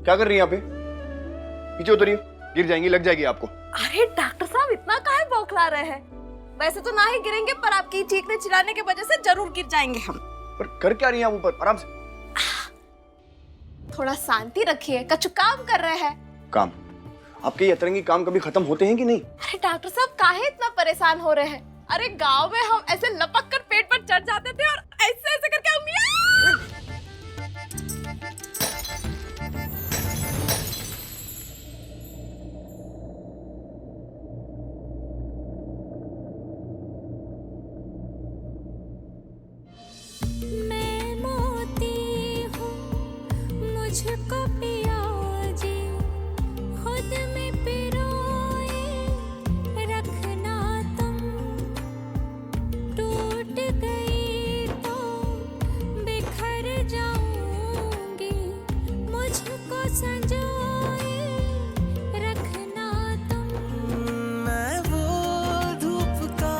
क्या कर रही हैं यहाँ पे? पीछे उतरिए, गिर जाएंगी, लग जाएगी आपको। अरे डॉक्टर साहब इतना काहे बौखला रहे हैं? वैसे तो ना ही गिरेंगे, पर आपकी चीखने चिल्लाने की वजह से जरूर गिर जाएंगे हम। पर कर क्या रही हैं आप ऊपर? आराम से। थोड़ा शांति रखिए, कछु काम कर रहे हैं। काम? आपके ये अतरंगी काम कभी खत्म होते हैं कि नहीं? अरे डॉक्टर साहब काहे इतना परेशान हो रहे हैं? अरे गांव में हम ऐसे लपक कर पेट पर चढ़ जाते थे और ऐसे ऐसे करके मैं मोती हूँ, मुझको पिया जी, खुद में पिरोए रखना तुम, टूट गई तो बिखर जाऊंगी, मुझको संजोए रखना तुम। मैं वो धूप का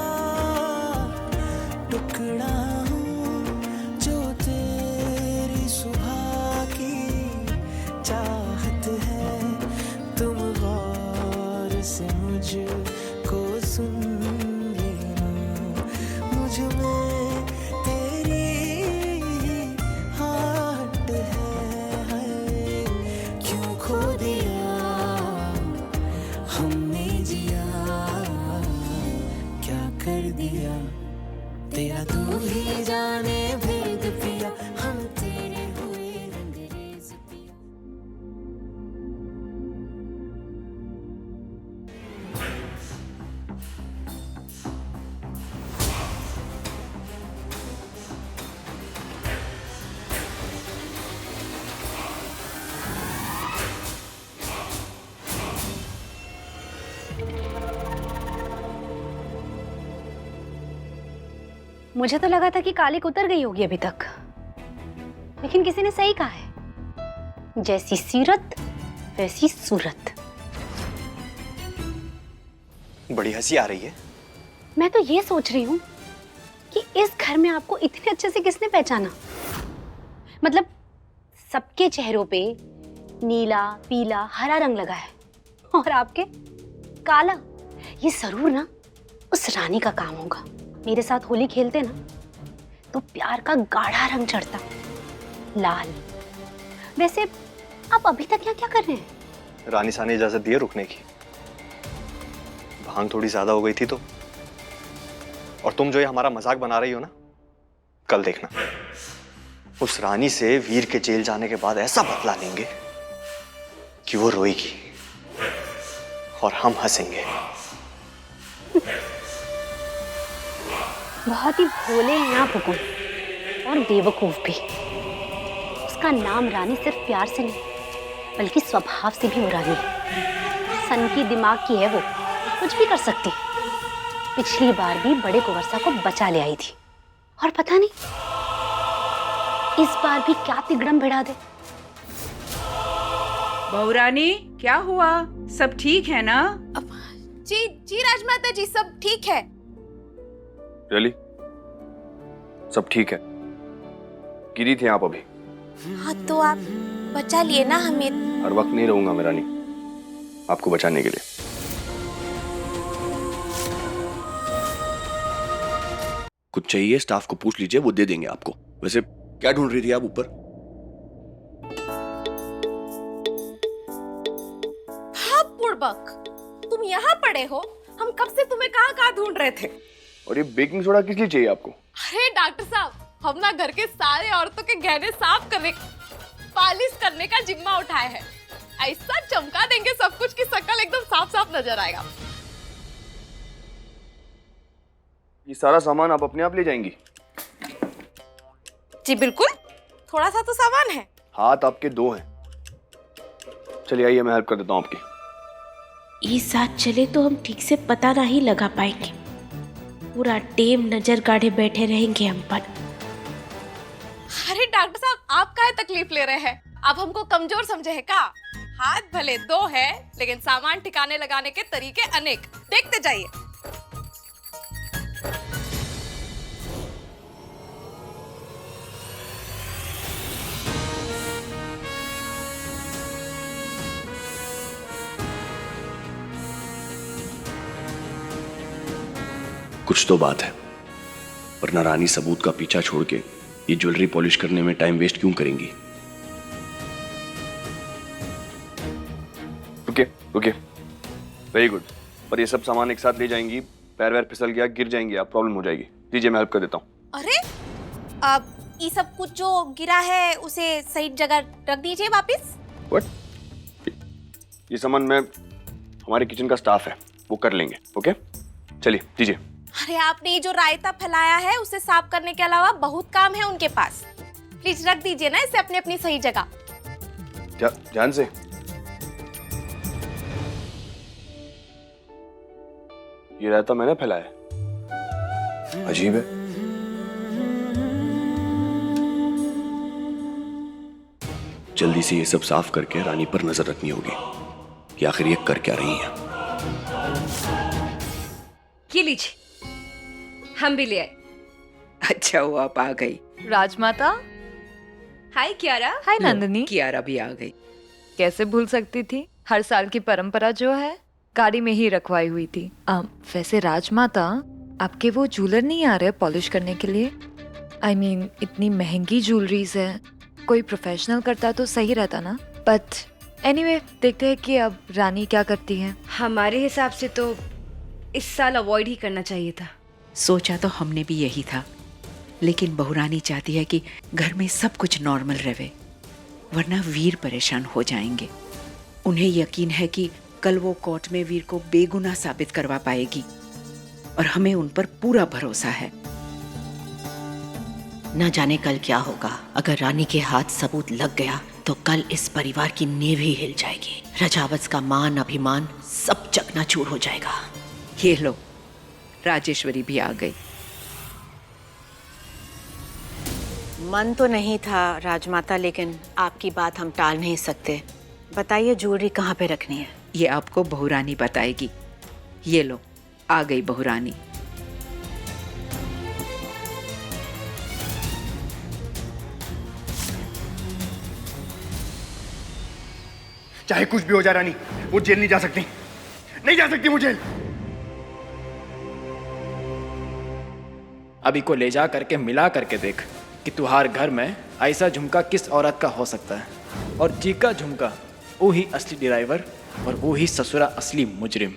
टुकड़ा हूँ जो तेरी सुबह की चाहत है, तुम गौर से मुझको सुन लेना, मुझ में तेरी हाट है, क्यों खो दिया हमने जिया, क्या कर दिया तेरा तू ही जाने भेद पिया, हम तेरे हुए रंगरेज पिया। मुझे तो लगा था कि कालिक उतर गई होगी अभी तक, लेकिन किसी ने सही कहा है, जैसी सीरत वैसी सूरत। बड़ी हंसी आ रही है। मैं तो ये सोच रही हूँ कि इस घर में आपको इतने अच्छे से किसने पहचाना? मतलब सबके चेहरों पे नीला, पीला, हरा रंग लगा है और आपके काला। ये जरूर ना उस रानी का काम होगा। मेरे साथ होली खेलते ना तो प्यार का गाढ़ा रंग चढ़ता, लाल। वैसे आप अभी तक यहाँ क्या कर रहे हैं? रानी सा ने इजाजत दी है रुकने की। भांग थोड़ी ज्यादा हो गई थी तो। और तुम जो ये हमारा मजाक बना रही हो ना, कल देखना उस रानी से वीर के जेल जाने के बाद ऐसा बदला लेंगे कि वो रोएगी और हम हंसेंगे। बहुत ही भोले हैं आप हुकुम, और बेवकूफ भी। उसका नाम रानी सिर्फ प्यार से नहीं बल्कि स्वभाव से भी वो रानी है। सन की दिमाग की है वो, कुछ भी कर सकती है। पिछली बार भी बड़े कुंवरसा को बचा ले आई थी और पता नहीं इस बार भी क्या तिगड़म भिड़ा दे। बहू रानी, क्या हुआ? सब ठीक है ना? जी जी राजमाता जी, सब ठीक है। रियली? सब ठीक है? गिरी थी आप अभी? हाँ तो आप बचा लिए ना हमें। हर वक्त नहीं रहूंगा मैं रानी आपको बचाने के लिए। कुछ चाहिए स्टाफ को पूछ लीजिए, वो दे देंगे आपको। वैसे क्या ढूंढ रही थी आप ऊपर? हाँ बुड़बक, तुम यहाँ पड़े हो, हम कब से तुम्हें कहाँ कहाँ ढूंढ रहे थे। और ये बेकिंग सोडा किस लिए चाहिए आपको? अरे डॉक्टर साहब, हम ना घर के सारे औरतों के गहने साफ करने, पालिश करने का जिम्मा उठाए हैं। ऐसा चमका देंगे सब कुछ की शक्ल एकदम साफ साफ नजर आएगा। ये सारा सामान आप अपने आप ले जाएंगी? जी बिल्कुल, थोड़ा सा तो सामान है। हाथ आपके दो हैं। चलिए आइए, मैं हेल्प कर देता हूँ आपकी। ये साथ चले तो हम ठीक से पता नहीं लगा पाएंगे, पूरा टेम नजर गाढ़े बैठे रहेंगे हम पर। अरे डॉक्टर साहब, आप काहे तकलीफ ले रहे हैं? आप हमको कमजोर समझे हैं का? हाथ भले दो है, लेकिन सामान ठिकाने लगाने के तरीके अनेक। देखते जाइए। कुछ तो बात है, वरना रानी सबूत का पीछा छोड़ के ये ज्वेलरी पॉलिश करने में टाइम वेस्ट क्यों करेंगी? रुके रुके, वेरी गुड। पर ये सब सामान एक साथ ले जाएंगी, पैर वैर फिसल गया, गिर जाएंगी आप, प्रॉब्लम हो जाएगी। दीजिए मैं हेल्प कर देता हूँ। अरे अब ये सब कुछ जो गिरा है उसे सही जगह रख दीजिए वापस। व्हाट? ये सामान मैं, हमारे किचन का स्टाफ है, वो कर लेंगे। ओके चलिए दीजिए। अरे आपने ये जो रायता फैलाया है उसे साफ करने के अलावा बहुत काम है उनके पास। प्लीज रख दीजिए ना इसे अपनी अपनी सही जगह। ध्यान से। ये रायता मैंने फैलाया, अजीब है। जल्दी से ये सब साफ करके रानी पर नजर रखनी होगी कि आखिर ये कर क्या रही है। ये लीजिए, हम भी ले आए। अच्छा हुआ आप आ गई। राजमाता। हाय कियारा। हाय नंदिनी। कियारा भी आ गई। कैसे भूल सकती थी, हर साल की परंपरा जो है गाड़ी में ही रखवाई हुई थी। वैसे राजमाता, आपके वो जूलर नहीं आ रहे पॉलिश करने के लिए? I mean, इतनी महंगी ज्वेलरीज है, कोई प्रोफेशनल करता तो सही रहता ना। बट एनीवे, देखते हैं कि अब रानी क्या करती है। हमारे हिसाब से तो इस साल अवॉइड ही करना चाहिए था। सोचा तो हमने भी यही था, लेकिन बहुरानी चाहती है कि घर में सब कुछ नॉर्मल रहे, वरना वीर परेशान हो जाएंगे। उन्हें यकीन है कि कल वो कोर्ट में वीर को बेगुनाह साबित करवा पाएगी और हमें उन पर पूरा भरोसा है। न जाने कल क्या होगा। अगर रानी के हाथ सबूत लग गया तो कल इस परिवार की नींव ही हिल जाएगी। रजावत का मान अभिमान सब चकनाचूर हो जाएगा। ये लो, राजेश्वरी भी आ गई। मन तो नहीं था राजमाता, लेकिन आपकी बात हम टाल नहीं सकते। बताइए ज्वेलरी कहाँ पे रखनी है? ये आपको बहुरानी बताएगी। ये लो, आ गई बहुरानी। चाहे कुछ भी हो जाए रानी, वो जेल नहीं जा सकती, नहीं जा सकती वो जेल। अभी को ले जा करके मिला करके देख कि तुहार घर में ऐसा झुमका किस औरत का हो सकता है। और जी का झुमका वो ही असली ड्राइवर और वो ही ससुरा असली मुजरिम।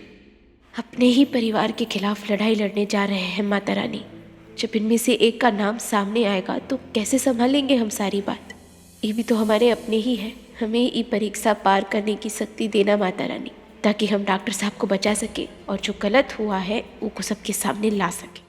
अपने ही परिवार के खिलाफ लड़ाई लड़ने जा रहे हैं माता रानी। जब इनमें से एक का नाम सामने आएगा तो कैसे संभालेंगे हम सारी बात? ये भी तो हमारे अपने ही है। हमें ये परीक्षा पार करने की शक्ति देना माता रानी, ताकि हम डॉक्टर साहब को बचा सके और जो गलत हुआ है वो सबके सामने ला सके।